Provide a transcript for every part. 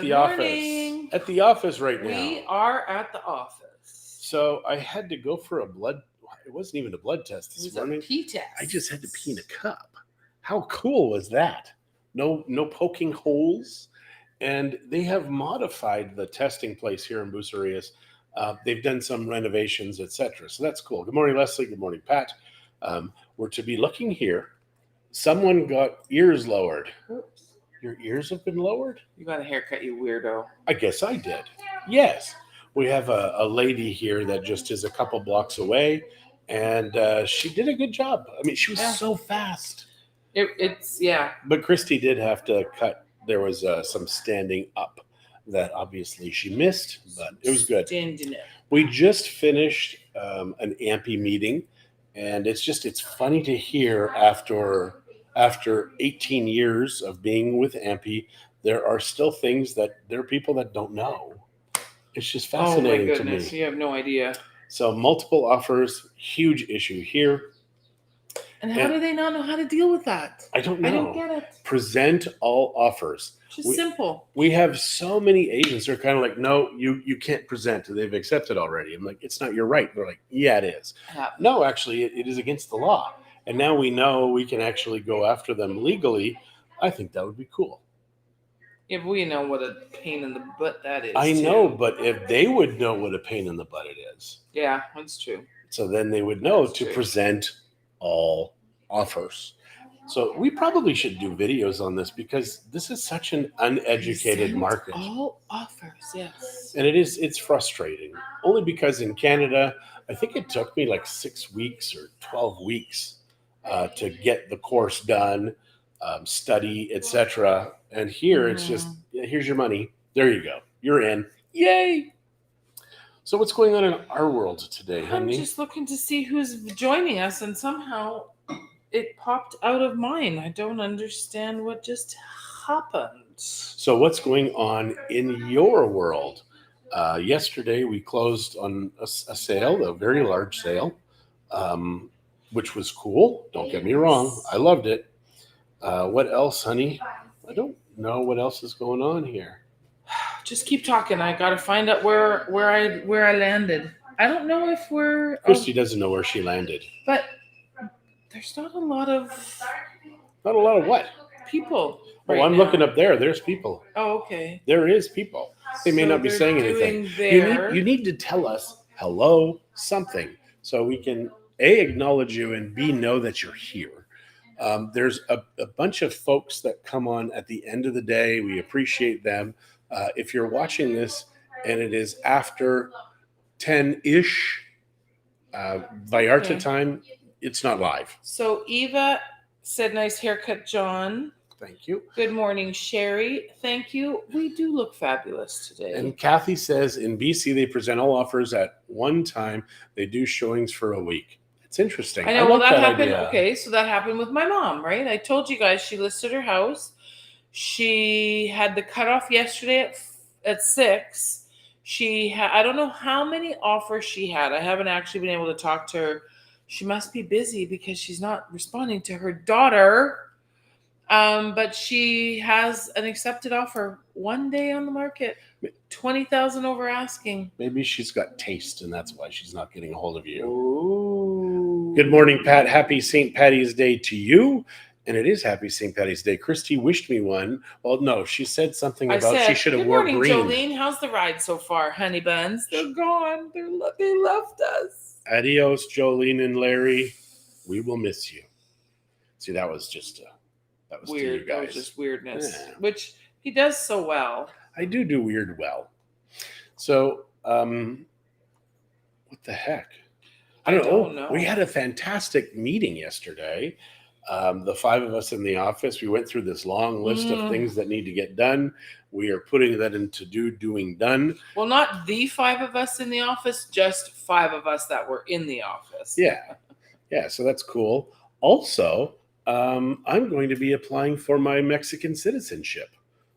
the morning. office. At the office right now. We are at the office. So I had to go for a blood. It wasn't even a blood test this morning. It was a pee test. I just had to pee in a cup. How cool was that? No poking holes. And they have modified the testing place here in Bucerias. They've done some renovations, etc. So that's cool. Good morning, Leslie. Good morning, Pat. We're to be looking here. Someone got ears lowered. Oops. Your ears have been lowered? You got a haircut, you weirdo. I guess I did. Yes. We have a lady here that just is a couple blocks away, and she did a good job. I mean, she was so fast. It's. But Christie did have to cut. There was some standing up that obviously she missed, but it was good. Standing up. We just finished an AMPI meeting, and it's funny to hear after 18 years of being with AMPI, there are still things that there are people that don't know. It's just fascinating to me. Oh my goodness, you have no idea. So multiple offers, huge issue here. And how do they not know how to deal with that? I don't know. I don't get it. Present all offers. Just simple. We have so many agents who are kind of like, no, you can't present. They've accepted already. I'm like, it's not your right. They're like, yeah, it is. No, actually, it is against the law. And now we know we can actually go after them legally. I think that would be cool. If we know what a pain in the butt that is. I know, but if they would know what a pain in the butt it is. Yeah, that's true. So then they would know to present all offers. So we probably should do videos on this because this is such an uneducated market. All offers, yes. And it's frustrating. Only because in Canada, I think it took me like 6 weeks or 12 weeks to get the course done, study, etc. And here it's just, here's your money. There you go. You're in. Yay! So what's going on in our world today, honey? I'm just looking to see who's joining us, and somehow it popped out of mine. I don't understand what just happened. So what's going on in your world? Yesterday we closed on a sale, a very large sale, which was cool. Don't get me wrong. I loved it. What else, honey? I don't know what else is going on here. Just keep talking. I gotta find out where I landed. I don't know if we're. Christie doesn't know where she landed. But there's not a lot of. Not a lot of what? People. Oh, I'm looking up there. There's people. Oh, okay. There is people. They may not be saying anything. You need to tell us hello, something, so we can A, acknowledge you, and B, know that you're here. There's a bunch of folks that come on at the end of the day. We appreciate them. If you're watching this and it is after 10-ish Vallarta time, it's not live. So Eva said, nice haircut, John. Thank you. Good morning, Sherry. Thank you. We do look fabulous today. And Kathy says in BC, they present all offers at one time. They do showings for a week. It's interesting. I know. Well, that happened. Idea. Okay, so that happened with my mom, right? I told you guys she listed her house. She had the cutoff yesterday at 6. She had, I don't know how many offers she had. I haven't actually been able to talk to her. She must be busy because she's not responding to her daughter. But she has an accepted offer one day on the market, 20,000 over asking. Maybe she's got taste, and that's why she's not getting a hold of you. Ooh. Good morning, Pat. Happy St. Patty's Day to you. And it is Happy St. Patty's Day. Christie wished me one. Well, no, she said something about she should have worn green. Good morning, Jolene. How's the ride so far, honey buns? They're gone. They left us. Adios, Jolene and Larry. We will miss you. See, that was just that was weird. To you guys. That was just weirdness, which he does so well. I do weird well. So, what the heck? I don't know. We had a fantastic meeting yesterday. The 5 of us in the office, we went through this long list of things that need to get done. We are putting that into doing done. Well, not the 5 of us in the office, just 5 of us that were in the office. Yeah. So that's cool. Also, I'm going to be applying for my Mexican citizenship.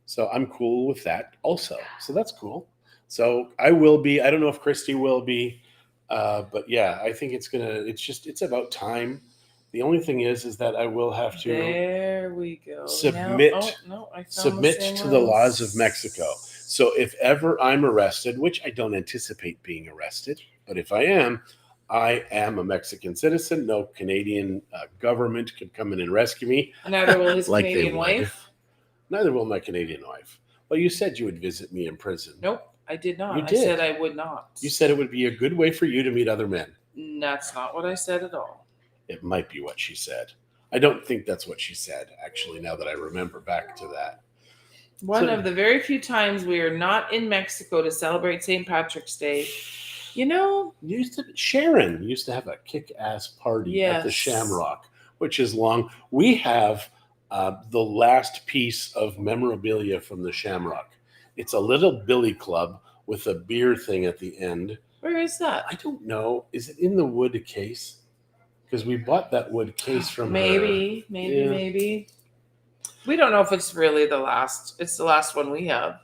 So I'm cool with that also. So that's cool. So I will be. I don't know if Christie will be. But yeah, I think it's about time. The only thing is that I will have to there we go. submit to the laws of Mexico. So if ever I'm arrested, which I don't anticipate being arrested, but if I am a Mexican citizen. No Canadian government could come in and rescue me. Neither will his Like they Canadian would. wife. Neither will my Canadian wife. Well, you said you would visit me in prison. Nope, I did not. You I did. said I would not. You said it would be a good way for you to meet other men. That's not what I said at all. It might be what she said. I don't think that's what she said, actually, now that I remember back to that. One of the very few times we are not in Mexico to celebrate St. Patrick's Day. You know, Sharon used to have a kick-ass party at the Shamrock, which is long. We have the last piece of memorabilia from the Shamrock. It's a little billy club with a beer thing at the end. Where is that? I don't know. Is it in the wood case? Because we bought that wood case from her. Maybe. We don't know if it's really the last. It's the last one we have.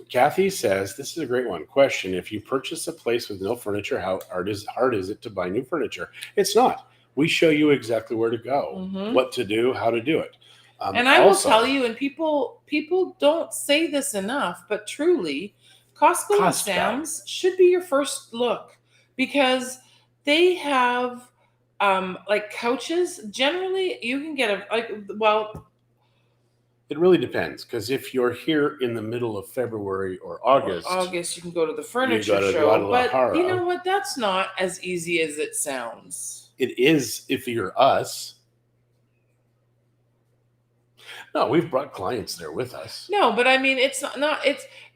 Kathy says, this is a great one. Question: if you purchase a place with no furniture, how hard is it to buy new furniture? It's not. We show you exactly where to go, what to do, how to do it. And I will tell you, and people don't say this enough, but truly, Costco and Sam's should be your first look, because they have like couches. Generally, you can get it really depends, because if you're here in the middle of February or August, you can go to the furniture show. But you know what? That's not as easy as it sounds. It is if you're us. No, we've brought clients there with us. No, but I mean, it's not.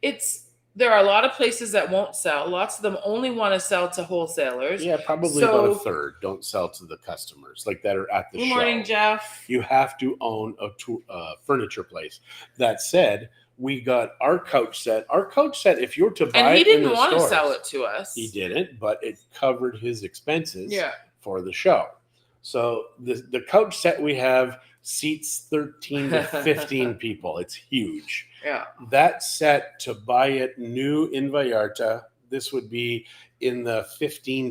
It's. There are a lot of places that won't sell. Lots of them only want to sell to wholesalers. Yeah, probably about a third don't sell to the customers, like that are at the show. Good morning, Jeff. You have to own a furniture place. That said, we got our couch set. Our couch set, if you were to buy it, and he didn't want to sell it to us. He didn't, but it covered his expenses for the show. So the couch set we have seats 13 to 15 people. It's huge. Yeah. That set, to buy it new in Vallarta, this would be in the 150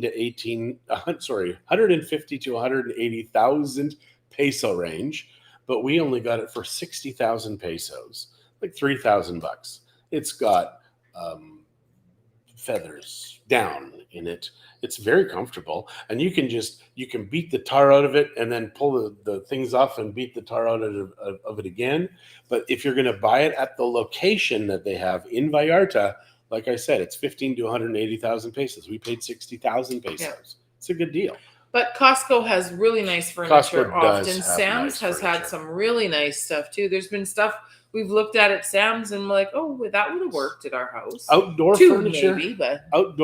to 180,000 peso range, but we only got it for 60,000 pesos, like $3,000. It's got feathers down in it. It's very comfortable, and you can beat the tar out of it and then pull the things off and beat the tar out of it again. But if you're going to buy it at the location that they have in Vallarta, like I said, it's 15 to 180,000 pesos. We paid 60,000 pesos. Yeah. It's a good deal. But Costco has really nice furniture often. Sam's has had some really nice stuff too. There's been stuff we've looked at Sam's and we're like, oh, that would have worked at our house. Outdoor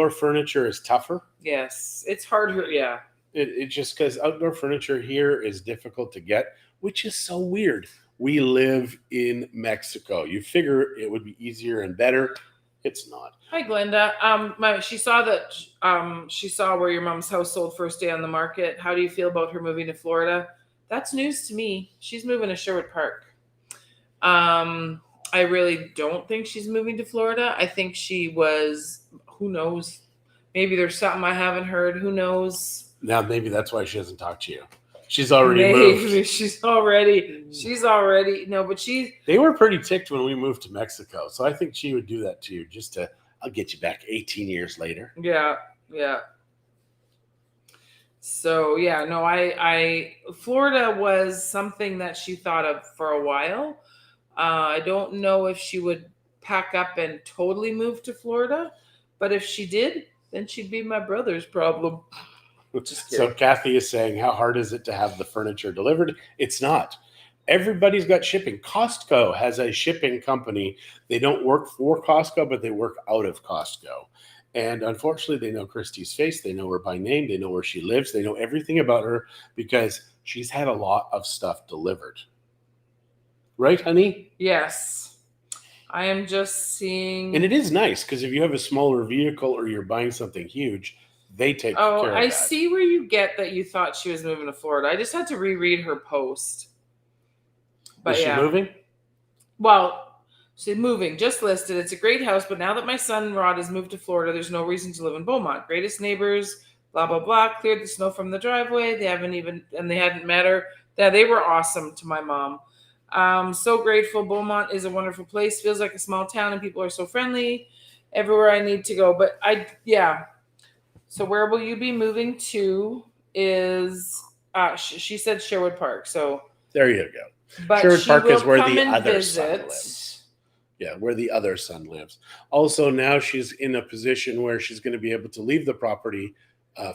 furniture is tougher. Yes, it's harder. Yeah, it just because outdoor furniture here is difficult to get, which is so weird. We live in Mexico. You figure it would be easier and better. It's not. Hi, Glenda. She saw where your mom's house sold first day on the market. How do you feel about her moving to Florida? That's news to me. She's moving to Sherwood Park. I really don't think she's moving to Florida. I think she was. Who knows? Maybe there's something I haven't heard. Who knows? Now maybe that's why she doesn't talk to you. She's already moved. She's already. No, but They were pretty ticked when we moved to Mexico, so I think she would do that to you just to. I'll get you back 18 years later. Yeah. So yeah, no, I Florida was something that she thought of for a while. I don't know if she would pack up and totally move to Florida, but if she did, then she'd be my brother's problem. So Kathy is saying, how hard is it to have the furniture delivered? It's not. Everybody's got shipping. Costco has a shipping company. They don't work for Costco, but they work out of Costco. And unfortunately, they know Christie's face. They know her by name. They know where she lives. They know everything about her because she's had a lot of stuff delivered. Right, honey? Yes. I am just seeing. And it is nice because if you have a smaller vehicle or you're buying something huge, they take care of that. I see where you get that you thought she was moving to Florida. I just had to reread her post. But is she moving? Well, she's moving. Just listed. It's a great house, but now that my son Rod has moved to Florida, there's no reason to live in Beaumont. Greatest neighbors, blah, blah, blah. Cleared the snow from the driveway. They hadn't met her. Yeah, they were awesome to my mom. So grateful. Beaumont is a wonderful place. Feels like a small town and people are so friendly. Everywhere I need to go. But yeah. So where will you be moving to is, she said Sherwood Park. So there you go. but Sherwood she Park will is where come the and other son visit. lives. Yeah, where the other son lives. Also, now she's in a position where she's going to be able to leave the property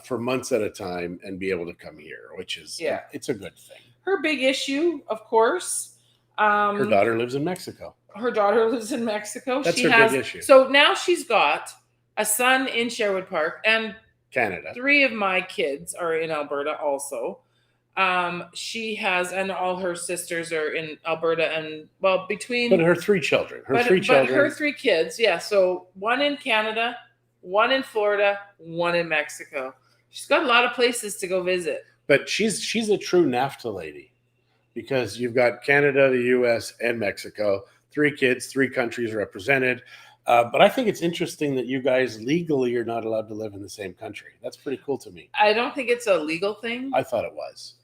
for months at a time and be able to come here, which is, it's a good thing. Her big issue, of course. Her daughter lives in Mexico. Her daughter lives in Mexico. That's her big issue. So now she's got a son in Sherwood Park and Canada. 3 of my kids are in Alberta also. She has, and all her sisters are in Alberta, and well, between. But her 3 children. But her 3 kids, yeah. So 1 in Canada, 1 in Florida, 1 in Mexico. She's got a lot of places to go visit. But she's a true NAFTA lady, because you've got Canada, the U.S., and Mexico. 3 kids, 3 countries represented. But I think it's interesting that you guys legally are not allowed to live in the same country. That's pretty cool to me. I don't think it's a legal thing. I thought it was.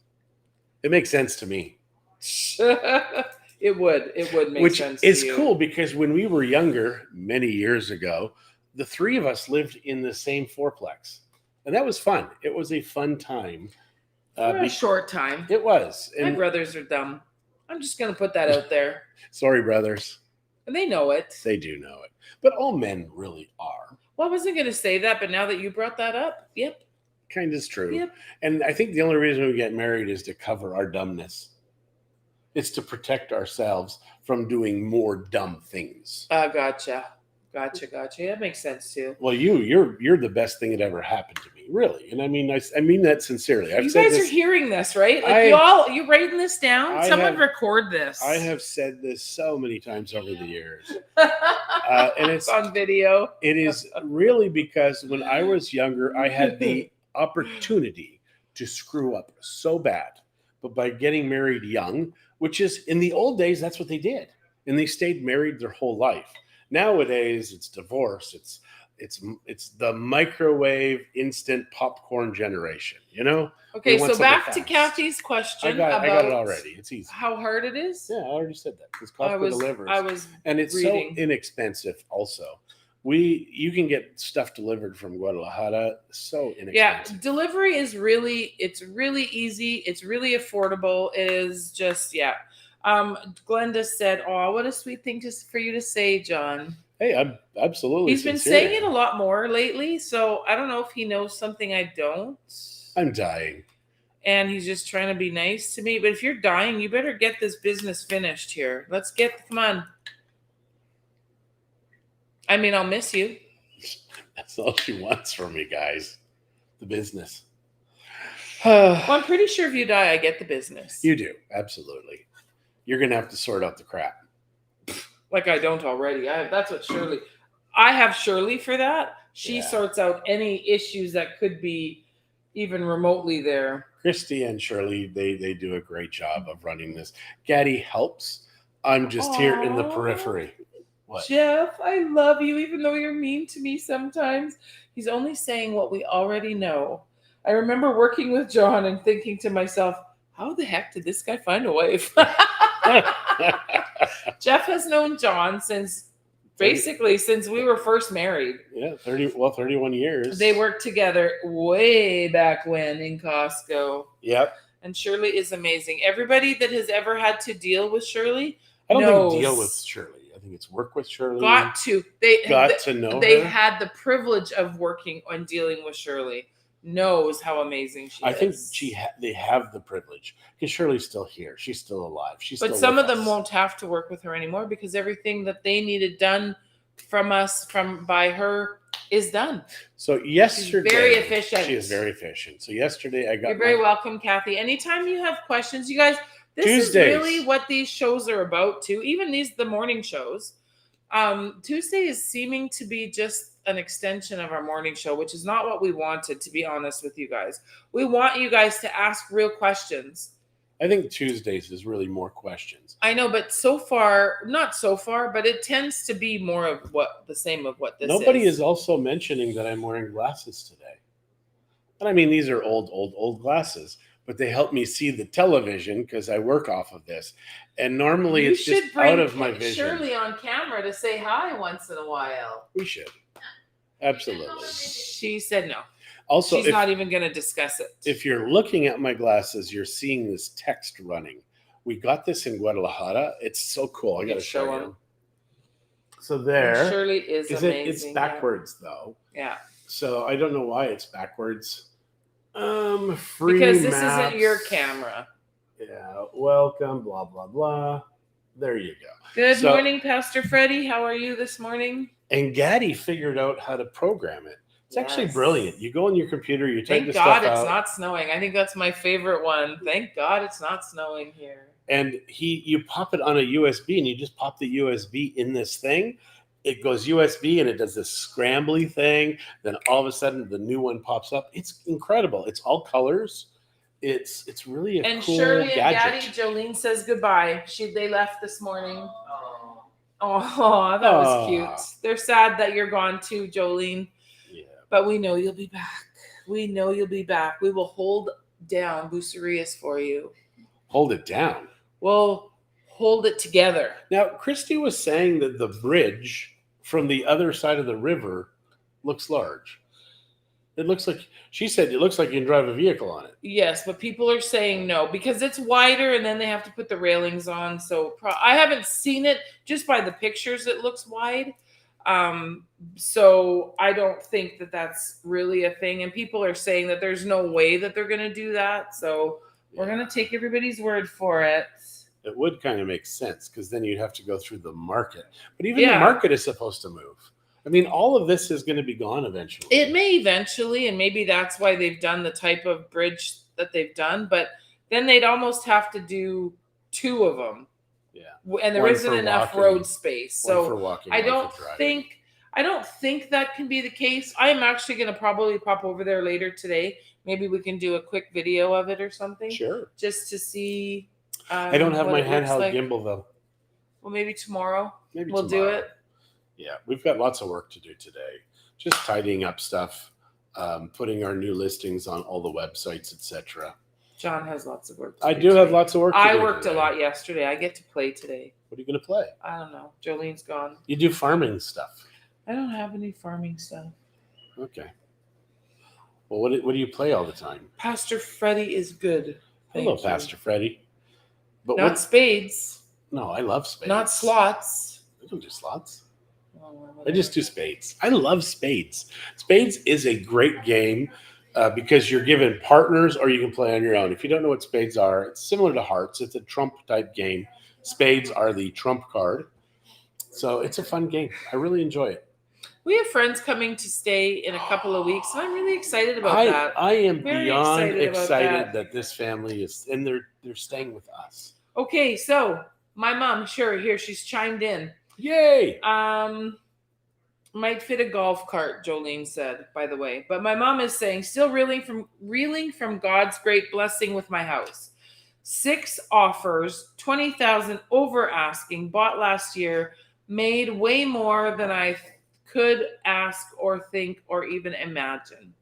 It makes sense to me. It would make sense. Which is cool, because when we were younger, many years ago, the 3 of us lived in the same fourplex. And that was fun. It was a fun time. For a short time. It was. My brothers are dumb. I'm just going to put that out there. Sorry, brothers. And they know it. They do know it. But all men really are. Well, I wasn't going to say that, but now that you brought that up, yep. Kind of true. Yep. And I think the only reason we get married is to cover our dumbness. It's to protect ourselves from doing more dumb things. Gotcha. That makes sense too. Well, you're the best thing that ever happened to me, really. And I mean that sincerely. You guys are hearing this, right? Like you writing this down? Someone record this. I have said this so many times over the years. And it's on video. It is really because when I was younger, I had the opportunity to screw up so bad. But by getting married young, which is in the old days, that's what they did. And they stayed married their whole life. Nowadays, it's divorce. It's the microwave instant popcorn generation, you know? Okay, so back to Kathy's question. I got it already. It's easy. How hard it is? Yeah, I already said that. Because Costco delivers. And it's reading. So inexpensive also. You can get stuff delivered from Guadalajara, so inexpensive. Yeah, delivery is really easy. It's really affordable. It is just, yeah. Glenda said, "Oh, what a sweet thing for you to say, John." Hey, I'm absolutely. He's been saying it a lot more lately, so I don't know if he knows something I don't. I'm dying. And he's just trying to be nice to me. But if you're dying, you better get this business finished here. Come on. I mean, I'll miss you. That's all she wants from me, guys. The business. Well, I'm pretty sure if you die, I get the business. You do. Absolutely. You're going to have to sort out the crap. Like I don't already. That's what Shirley. I have Shirley for that. She sorts out any issues that could be even remotely there. Christie and Shirley, they do a great job of running this. Gaddy helps. I'm just here in the periphery. What? Jeff, I love you, even though you're mean to me sometimes. He's only saying what we already know. I remember working with John and thinking to myself, how the heck did this guy find a wife? Jeff has known John since we were first married. Yeah, 31 years. They worked together way back when in Costco. Yep. And Shirley is amazing. Everybody that has ever had to deal with Shirley I don't think deal with Shirley. I think it's work with Shirley. Got to know her. They had the privilege of working and dealing with Shirley. Knows how amazing she is. I think they have the privilege because Shirley's still here. She's still alive. But some of them won't have to work with her anymore because everything that they needed done by her is done. So yesterday, she's very efficient. She is very efficient. So yesterday I got. You're very welcome, Kathy. Anytime you have questions, you guys. This is really what these shows are about too. Even the morning shows. Tuesday is seeming to be just an extension of our morning show, which is not what we wanted, to be honest with you guys. We want you guys to ask real questions. I think Tuesdays is really more questions. I know, but not so far, but it tends to be more of the same of what this is. Nobody is also mentioning that I'm wearing glasses today. And I mean, these are old glasses, but they help me see the television because I work off of this. And normally You it's just should bring out of my vision. Shirley on camera to say hi once in a while. We should. Absolutely. She said no. Also, she's not even going to discuss it. If you're looking at my glasses, you're seeing this text running. We got this in Guadalajara. It's so cool. I got to show you. So there. And Shirley is amazing. It's backwards though. Yeah. So I don't know why it's backwards. Free because this maps. Isn't your camera. Yeah. Welcome. Blah blah blah. There you go. Good morning, Pastor Freddie. How are you this morning? And Gaddy figured out how to program it. It's actually brilliant. You go on your computer, you take the stuff out. Thank God it's not snowing. I think that's my favorite one. Thank God it's not snowing here. And you pop it on a USB, and you just pop the USB in this thing. It goes USB, and it does this scrambly thing. Then all of a sudden, the new one pops up. It's incredible. It's all colors. It's really a cool gadget. And Shirley and Daddy, Jolene says goodbye. They left this morning. Oh, that was cute. They're sad that you're gone too, Jolene. Yeah. But we know you'll be back. We know you'll be back. We will hold down Bucerius for you. Hold it down? We'll hold it together. Now, Christie was saying that the bridge from the other side of the river looks large. It looks like, she said, it looks like you can drive a vehicle on it. Yes, but people are saying no because it's wider and then they have to put the railings on. So I haven't seen it. Just by the pictures, it looks wide. So I don't think that that's really a thing. And people are saying that there's no way that they're going to do that. So we're going to take everybody's word for it. It would kind of make sense because then you'd have to go through the market. But even the market is supposed to move. I mean, all of this is going to be gone eventually. It may eventually, and maybe that's why they've done the type of bridge that they've done. But then they'd almost have to do two of them. Yeah, and there isn't enough road space. So I don't think that can be the case. I am actually going to probably pop over there later today. Maybe we can do a quick video of it or something. Sure. Just to see. I don't have my handheld gimbal though. Well, maybe tomorrow. We'll do it. Yeah, we've got lots of work to do today. Just tidying up stuff, putting our new listings on all the websites, etc. John has lots of work to do. I do have lots of work to do. I worked a lot yesterday. I get to play today. What are you going to play? I don't know. Jolene's gone. You do farming stuff. I don't have any farming stuff. Okay. Well, what do you play all the time? Pastor Freddie is good. Hello, Pastor Freddie. But not spades. No, I love spades. Not slots. I don't do slots. I just do spades. I love spades. Spades is a great game because you're given partners or you can play on your own. If you don't know what spades are, it's similar to hearts. It's a trump type game. Spades are the trump card. So it's a fun game. I really enjoy it. We have friends coming to stay in a couple of weeks, and I'm really excited about that. I am beyond excited that this family is, and they're staying with us. Okay, so my mom, she's chimed in. Yay! Might fit a golf cart, Jolene said, by the way. But my mom is saying, still reeling from God's great blessing with my house. 6 offers, 20,000 over asking, bought last year, made way more than I could ask or think or even imagine.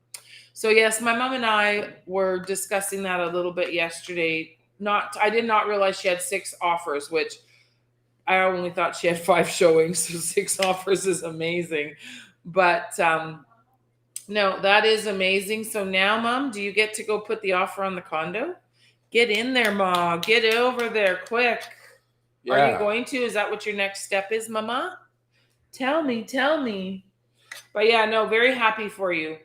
So yes, my mom and I were discussing that a little bit yesterday. I did not realize she had 6 offers, which I only thought she had 5 showings, so 6 offers is amazing. But no, that is amazing. So now, Mom, do you get to go put the offer on the condo? Get in there, Ma. Get over there quick. Yeah. Are you going to? Is that what your next step is, Mama? Tell me. But yeah, no, very happy for you.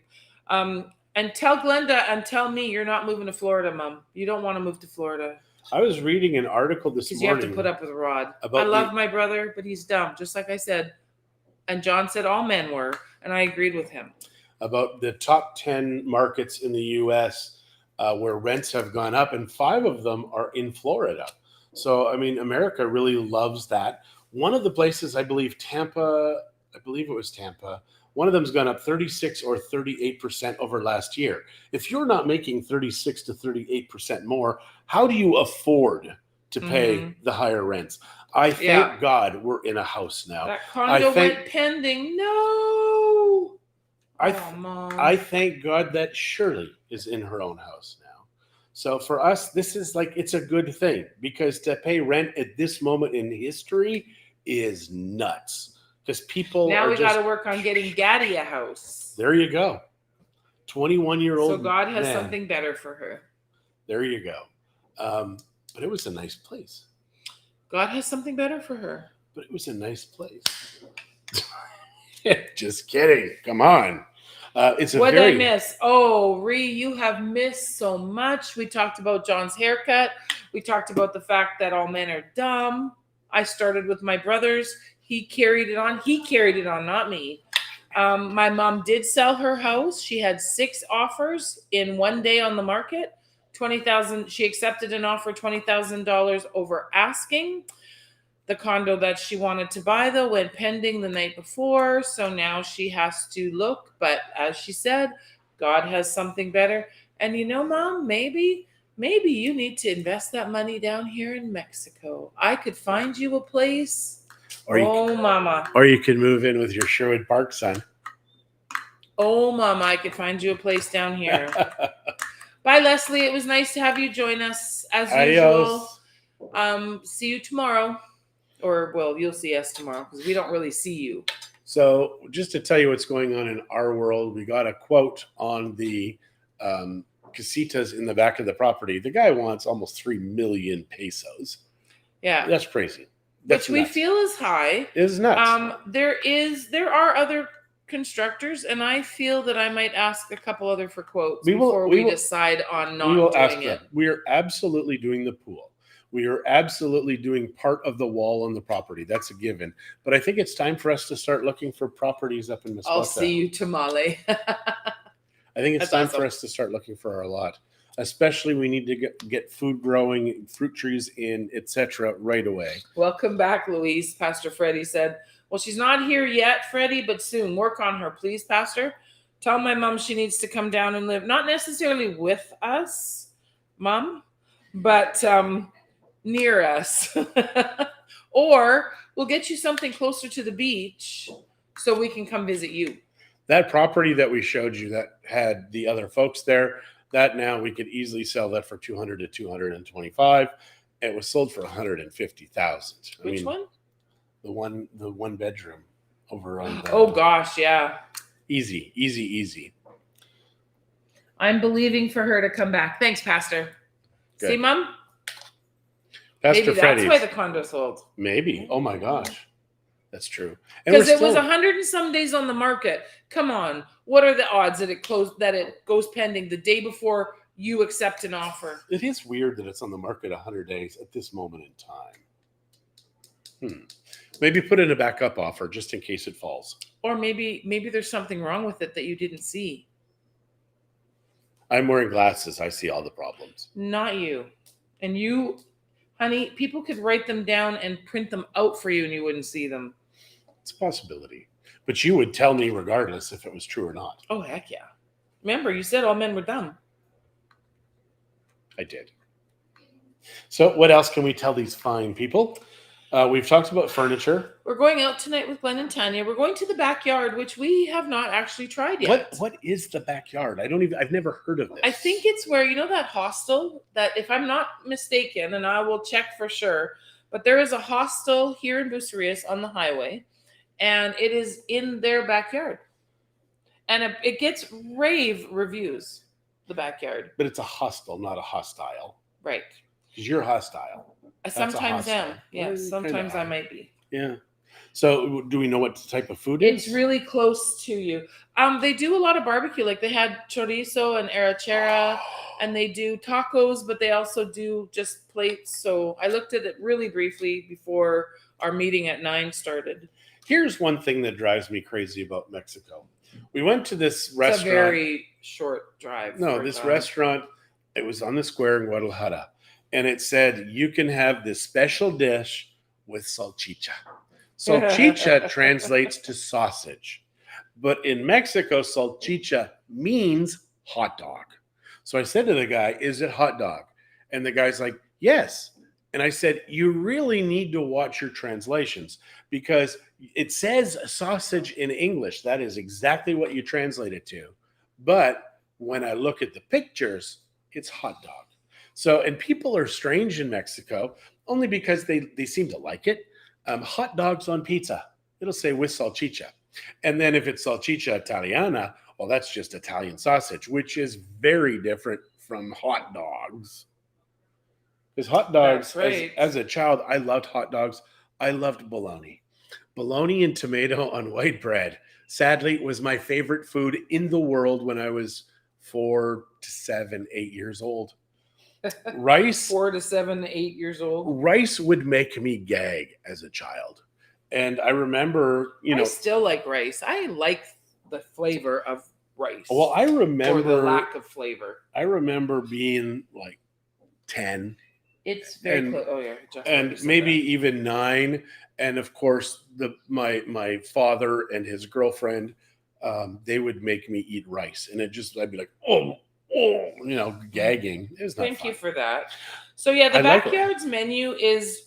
And tell Glenda and tell me you're not moving to Florida, Mom. You don't want to move to Florida. I was reading an article this morning. Because you have to put up with Rod. I love my brother, but he's dumb, just like I said. And John said all men were, and I agreed with him. About the top 10 markets in the U.S. Where rents have gone up, and 5 of them are in Florida. So, I mean, America really loves that. One of the places, I believe it was Tampa, one of them's gone up 36 or 38% over last year. If you're not making 36 to 38% more, how do you afford to pay the higher rents? I thank God we're in a house now. That condo went pending. No. I thank God that Shirley is in her own house now. So for us, this is like, it's a good thing, because to pay rent at this moment in history is nuts. Because people now are we just, got to work on getting Gaddy a house. there you go. 21-year-old. So God has man. something better for her. There you go. But it was a nice place. God has something better for her. But it was a nice place. Just kidding. Come on. It's a what very... did I miss? Oh, Ree, you have missed so much. We talked about John's haircut. We talked about the fact that all men are dumb. I started with my brothers. He carried it on. He carried it on, not me. My mom did sell her house. She had 6 offers in one day on the market. $20,000. She accepted an offer $20,000 over asking. The condo that she wanted to buy, though, went pending the night before, so now she has to look. But as she said, God has something better. And you know, Mom, maybe you need to invest that money down here in Mexico. I could find you a place. Mama. Or you could move in with your Sherwood Park son. Oh, Mama, I could find you a place down here. Bye, Leslie. It was nice to have you join us as usual. See you tomorrow. Or, well, you'll see us tomorrow because we don't really see you. So just to tell you what's going on in our world, we got a quote on the casitas in the back of the property. The guy wants almost 3 million pesos. Yeah. That's crazy. Which we feel is high. It is nuts. There are other constructors, and I feel that I might ask a couple other for quotes before we decide on not doing it. We are absolutely doing the pool. We are absolutely doing part of the wall on the property. That's a given. But I think it's time for us to start looking for properties up in Mesquite. I'll see you, Tamale. I think it's time for us to start looking for our lot. Especially we need to get food growing, fruit trees in, etc. right away. Welcome back, Louise. Pastor Freddie said, well, she's not here yet, Freddie, but soon. Work on her, please, Pastor. Tell my mom she needs to come down and live. Not necessarily with us, Mom, but... near us. Or we'll get you something closer to the beach so we can come visit you. That property that we showed you that had the other folks there, that now we could easily sell that for 200 to 225. It was sold for 150,000. Which one? The one bedroom over on oh gosh, yeah. Easy. I'm believing for her to come back. Thanks, Pastor. Good. See, Mom? Pastor Maybe that's why the condo sold. Maybe. Oh my gosh. That's true. Because it was 100 and some days on the market. Come on. What are the odds that it goes pending the day before you accept an offer? It is weird that it's on the market 100 days at this moment in time. Maybe put in a backup offer just in case it falls. Or maybe there's something wrong with it that you didn't see. I'm wearing glasses. I see all the problems. Not you. And you... Honey, people could write them down and print them out for you and you wouldn't see them. It's a possibility. But you would tell me regardless if it was true or not. Oh, heck yeah. Remember, you said all men were dumb. I did. So what else can we tell these fine people? We've talked about furniture. We're going out tonight with Glenn and Tanya. We're going to the backyard, which we have not actually tried yet. What is the backyard? I've never heard of this. I think it's where, you know, that hostel that, if I'm not mistaken, and I will check for sure, but there is a hostel here in Bucerias on the highway, and it is in their backyard. And it gets rave reviews, the backyard. But it's a hostel, not a hostile. Right. Because you're hostile. I sometimes am. Yeah, sometimes I might be. Yeah. So do we know what type of food it is? It's really close to you. They do a lot of barbecue. Like they had chorizo and arrachera, and they do tacos, but they also do just plates. So I looked at it really briefly before our meeting at 9 started. Here's one thing that drives me crazy about Mexico. We went to this restaurant. It's a very short drive. No, this restaurant, it was on the square in Guadalajara. And it said, you can have this special dish with salchicha. Salchicha translates to sausage. But in Mexico, salchicha means hot dog. So I said to the guy, is it hot dog? And the guy's like, yes. And I said, you really need to watch your translations because it says sausage in English. That is exactly what you translate it to. But when I look at the pictures, it's hot dog. So, and people are strange in Mexico only because they seem to like it. Hot dogs on pizza, it'll say with salchicha. And then if it's salchicha Italiana, well, that's just Italian sausage, which is very different from hot dogs. Because hot dogs, right. as a child, I loved hot dogs. I loved bologna. Bologna and tomato on white bread. Sadly, it was my favorite food in the world when I was 4 to 7, 8 years old. Rice, 4 to 7, 8 years old. rice would make me gag as a child. And I remember, I still like rice. I like the flavor of rice. well, I remember or the lack of flavor. I remember being like 10. It's very close. Oh yeah, and maybe even 9. And of course, my father and his girlfriend, they would make me eat rice, and I'd be like, oh, gagging. It was not Thank fun. you for that. So yeah, the I like backyards menu is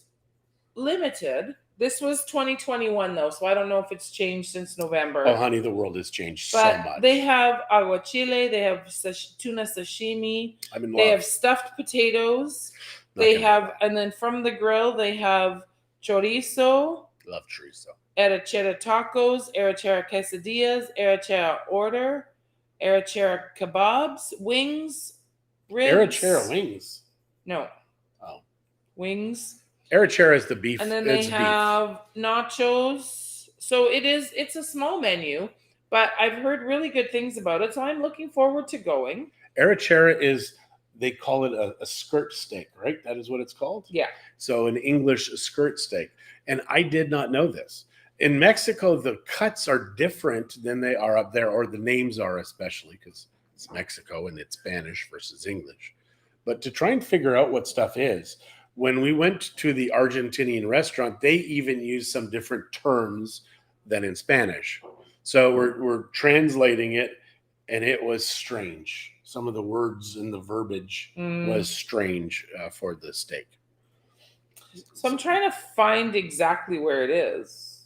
limited. This was 2021 though, so I don't know if it's changed since November. Oh, honey, the world has changed so But much. they have aguachile, they have tuna sashimi, I'm in they love. have stuffed potatoes, Not they gonna have, and then from the grill they have chorizo, love chorizo. arrachera tacos, arrachera quesadillas, arrachera order, arrachera kebabs, wings, ribs. Arrachera wings. No. Oh. Wings. Arrachera is the beef. And then they have nachos. So it's a small menu, but I've heard really good things about it. So I'm looking forward to going. Arrachera is, they call it a skirt steak, right? That is what it's called? Yeah. So an English skirt steak. And I did not know this. In Mexico, the cuts are different than they are up there, or the names are, especially because it's Mexico and it's Spanish versus English. But to try and figure out what stuff is, when we went to the Argentinian restaurant, they even used some different terms than in Spanish. So we're translating it, and it was strange. Some of the words and the verbiage was strange for the steak. So I'm trying to find exactly where it is.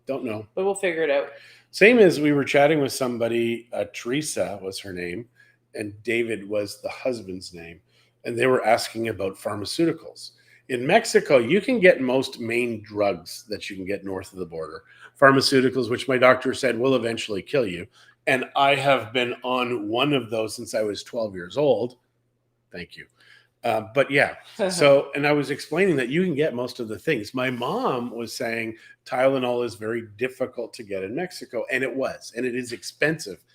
Don't know. But we'll figure it out. Same as we were chatting with somebody, Teresa was her name, and David was the husband's name. And they were asking about pharmaceuticals. In Mexico, you can get most main drugs that you can get north of the border. Pharmaceuticals, which my doctor said will eventually kill you. And I have been on one of those since I was 12 years old. Thank you. But yeah, so, and I was explaining that you can get most of the things. My mom was saying Tylenol is very difficult to get in Mexico, and it was, and it is expensive.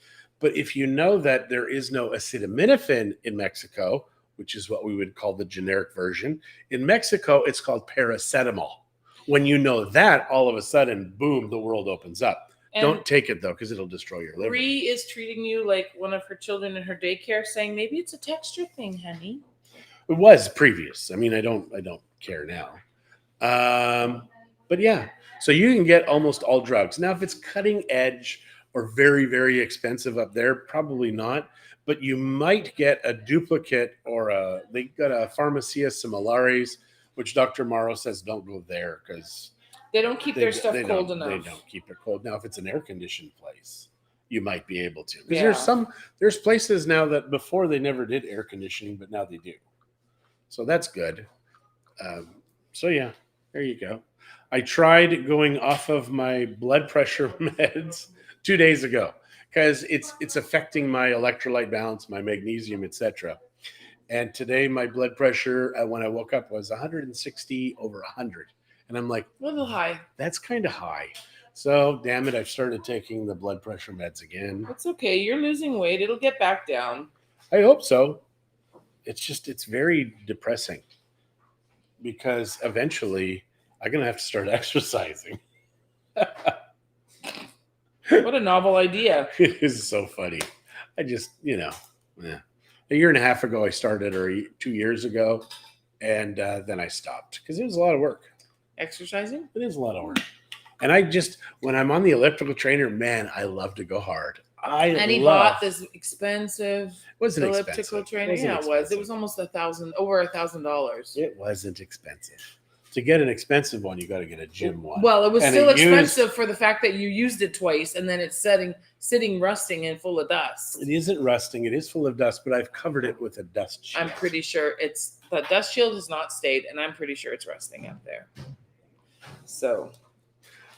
But if you know that there is no acetaminophen in Mexico, which is what we would call the generic version, in Mexico, it's called paracetamol. When you know that, all of a sudden, boom, the world opens up. And don't take it, though, because it'll destroy your liver. Bree is treating you like one of her children in her daycare, saying maybe it's a texture thing, honey. It was previous. I mean, I don't care now. But yeah, so you can get almost all drugs. Now, if it's cutting edge or very, very expensive up there, probably not. But you might get a duplicate, or they got a Pharmacia Similares, which Dr. Morrow says don't go there because they don't keep their stuff cold enough. They don't keep it cold. Now, if it's an air-conditioned place, you might be able to. Because there's places now that before they never did air conditioning, but now they do. So that's good. So yeah, there you go. I tried going off of my blood pressure meds 2 days ago because it's affecting my electrolyte balance, my magnesium, etc. And today my blood pressure when I woke up was 160 over 100. And I'm like, a little high. That's kind of high. So damn it, I've started taking the blood pressure meds again. It's okay. You're losing weight. It'll get back down. I hope so. It's very depressing because eventually I'm going to have to start exercising. What a novel idea. It is so funny. I just, a year and a half ago I started, or 2 years ago, and then I stopped because it was a lot of work. Exercising? It is a lot of work. And when I'm on the elliptical trainer, man, I love to go hard. And he bought this expensive elliptical trainer. Yeah, it was. It was almost over $1,000. It wasn't expensive. To get an expensive one, you got to get a gym one. Well, it was And still it expensive for the fact that you used it twice and then it's sitting rusting and full of dust. It isn't rusting. It is full of dust, but I've covered it with a dust shield. I'm pretty sure the dust shield has not stayed, and I'm pretty sure it's rusting up there. So.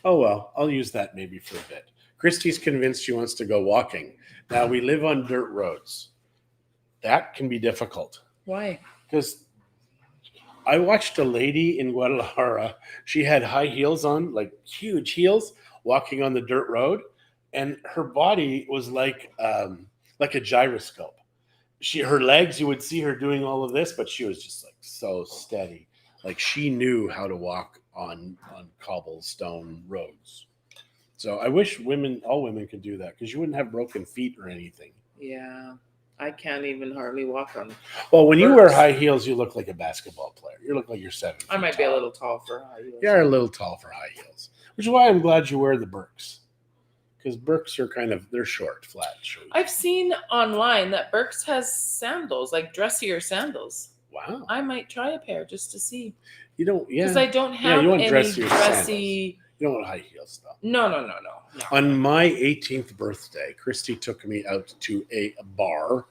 Oh, well, I'll use that maybe for a bit. Christie's convinced she wants to go walking. Now, we live on dirt roads. That can be difficult. Why? Because I watched a lady in Guadalajara. She had high heels on, like huge heels, walking on the dirt road, and her body was like a gyroscope. Her legs, you would see her doing all of this, but she was just like so steady. Like she knew how to walk on cobblestone roads. So I wish all women could do that, because you wouldn't have broken feet or anything. Yeah. I can't even hardly walk on. Well, when you wear high heels, you look like a basketball player. You look like you're 7 feet I might be a little tall for high heels. You're a little tall for high heels, which is why I'm glad you wear the Birks. Because Birks are they're short, flat shoes. I've seen online that Birks has sandals, like dressier sandals. Wow. I might try a pair just to see. You don't, yeah. Because I don't have you want any dressier sandals. dressy. You don't want high heels, though. No. On my 18th birthday, Christie took me out to a bar,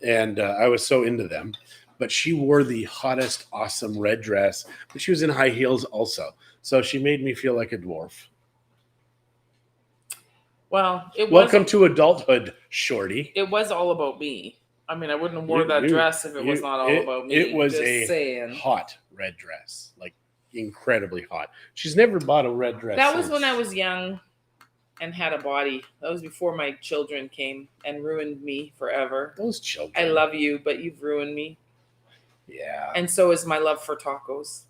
and I was so into them. But she wore the hottest, awesome red dress, but she was in high heels also. So she made me feel like a dwarf. Well, Welcome to adulthood, shorty. It was all about me. I mean, I wouldn't have worn that dress if it was not all about me. It was hot red dress, like incredibly hot. She's never bought a red dress. That was when I was young and had a body. That was before my children came and ruined me forever. Those children. I love you, but you've ruined me. Yeah. And so is my love for tacos.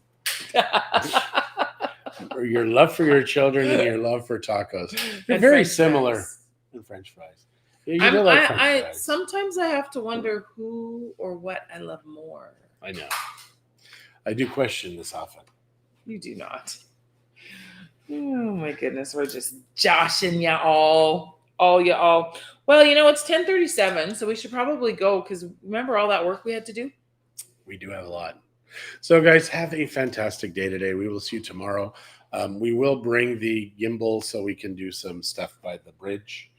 Your love for your children and your love for tacos. They're very similar. And French fries. Yeah, you like French fries. Sometimes I have to wonder who or what I love more. I know. I do question this often. You do not. Oh my goodness, we're just joshing ya all y'all. Well, it's 10:37, so we should probably go, because remember all that work we had to do? We do have a lot. So, guys, have a fantastic day today. We will see you tomorrow. We will bring the gimbal so we can do some stuff by the bridge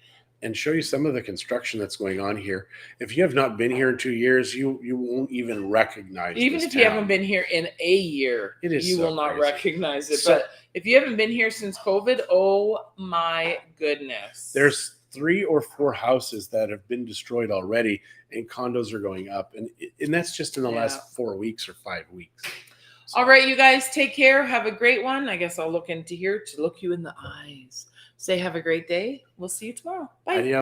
and show you some of the construction that's going on here. If you have not been here in 2 years, you won't even recognize Even if you haven't been here in a year, you will not recognize it. But if you haven't been here since COVID, oh my goodness. There's 3 or 4 houses that have been destroyed already, and condos are going up. And that's just in the last 4 weeks or 5 weeks. So. All right, you guys, take care. Have a great one. I guess I'll look into here to look you in the eyes. Say have a great day. We'll see you tomorrow. Bye. Adios.